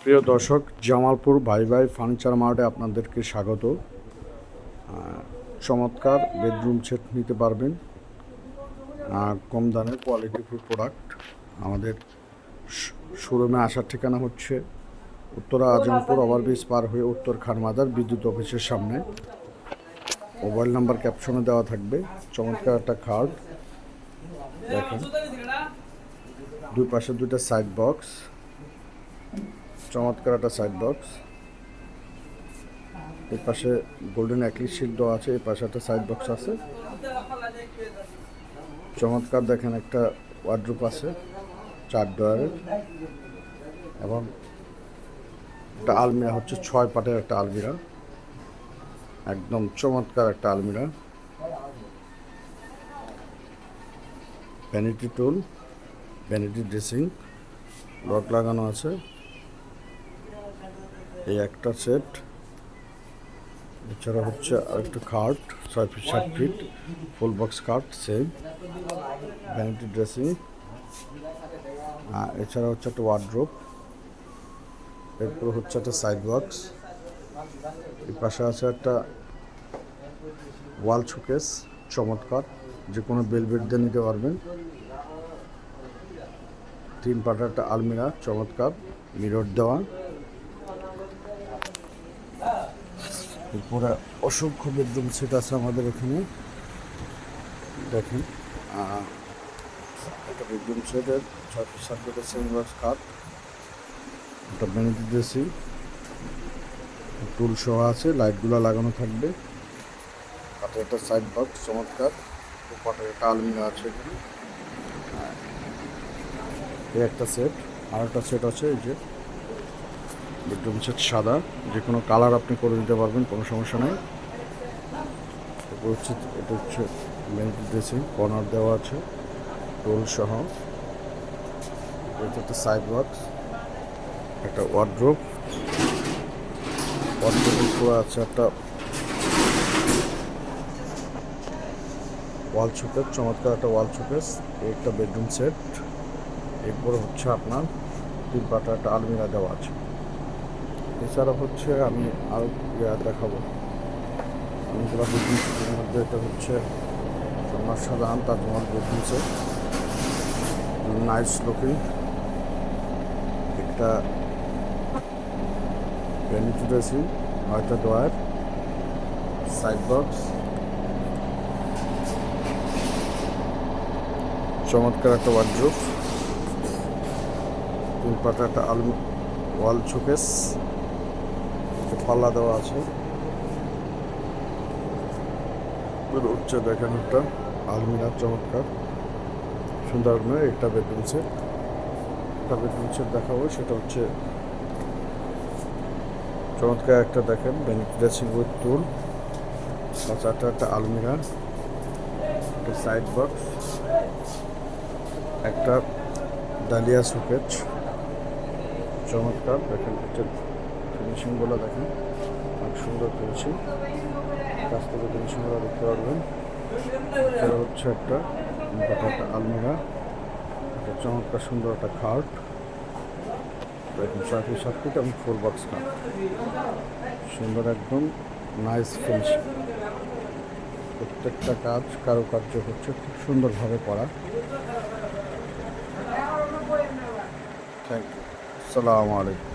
প্রিয় দর্শক, জামালপুর ভাই ভাই ফার্নিচার মার্টে আপনাদেরকে স্বাগত। চমৎকার বেডরুম সেট নিতে পারবেন কম দামে, কোয়ালিটিফুল প্রোডাক্ট। আমাদের শোরুমে আসার ঠিকানা হচ্ছে উত্তরা আজমপুর ওভারব্রিজ পার হয়ে উত্তর খানমাদার বিদ্যুৎ অফিসের সামনে। মোবাইল নাম্বার ক্যাপশনে দেওয়া থাকবে। চমৎকার একটা খাট দেখেন, দুই পাশে দুইটা সাইড বক্স, চমৎকার একটা সাইড বক্স। এই পাশে গোল্ডেন অ্যাক্রিলিক শীট দেওয়া আছে, এই পাশে একটা সাইড বক্স আছে। চমৎকার দেখেন, একটা ওয়ার্ডরোব আছে 4 ডয়ারের, এবং একটা আলমিরা হচ্ছে 6 পাটের একটা আলমিরা, একদম চমৎকার একটা আলমিরা। ভ্যানিটি টুল, ভ্যানিটি ড্রেসিং, লক লাগানো আছে। এই একটা সেট। এছাড়া হচ্ছে আরেকটা খাট 6 ফিট 7 ফিট ফুল বক্স খাট, সেম ভ্যানিটি ড্রেসিং। এছাড়া হচ্ছে একটা ওয়ার্ডরোব, এরপর হচ্ছে একটা সাইড বক্স। এই পাশে আছে একটা ওয়াল শোকেস, চমৎকার, যে কোনো বেলভেট দিয়ে নিতে পারবেন। 3 পাটার একটা আলমিরা, চমৎকার, মিরর দেওয়া। এরপরে অসংখ্য বেডরুম সেট আছে আমাদের এখানে দেখেন। একটা বেডরুম সেটের 6 ফিট 7 ফিটের সেমি বক্স খাট, একটা ভ্যানিটি ড্রেসিং, টুল সহ আছে, লাইটগুলো লাগানো থাকবে। কাঠের একটা সাইড বক্স, চমৎকার, পাটের একটা আলমিরা আছে এখানে। এই একটা সেট। আর একটা সেট আছে, এই যে বেডরুম সেট সাদা, যে কোনো কালার আপনি করে দিতে পারবেন, কোনো সমস্যা নেই। এরপর হচ্ছে এটা হচ্ছে ভ্যানিটি ড্রেসিং, কর্নার দেওয়া আছে রোল সহ। এটা একটা সাইড বক্স, একটা ওয়ার্ডরোব, ওয়ার্ডরোবের পুরো আছে একটা ওয়াল শোকেস, চমৎকার একটা ওয়াল শোকেস। একটা বেডরুম সেট। এরপর হচ্ছে আপনার 3 পাটা একটা আলমিরা দেওয়া আছে। এছাড়া হচ্ছে আমি আরও দেখাবো অনেকগুলো বেডরুম সেটের মধ্যে। এটা হচ্ছে সোনার সাজান Taj Mahal bedroom set, nice looking. একটা ভ্যানিটি ড্রেসিং, 9টা ডয়ার, সাইড বক্স, চমৎকার একটা ওয়ার্ডরোব, 3 পাটা একটা ওয়াল শোকেস, পাল্লা দেওয়া আছে। হচ্ছে দেখেন একটা আলমিরা, চমৎকার সুন্দর নয়। একটা বেডরুম সেট, একটা বেডরুম সেট দেখাবো, সেটা হচ্ছে চমৎকার একটা দেখেন ভ্যানিটি ড্রেসিং উইথ টুল, চারটা একটা আলমিরা, একটা সাইড বক্স, একটা ডালিয়া শোকেস, চমৎকার দেখেন। হচ্ছে ফিনিশিংগুলো দেখেন, অনেক সুন্দর ফিনিশিং, কাছ থেকে ফিনিশিংগুলো দেখতে পারবেন। এছাড়া হচ্ছে একটা আলমিরা, একটা চমৎকার সুন্দর একটা খাট দেখুন, 6 ফিট 7 ফিট এবং ফুল বক্স খাট, সুন্দর একদম নাইস ফিনিশিং। প্রত্যেকটা কাজ কারুকার্য হচ্ছে খুব সুন্দরভাবে করা। থ্যাংক ইউ, আসসালামু আলাইকুম।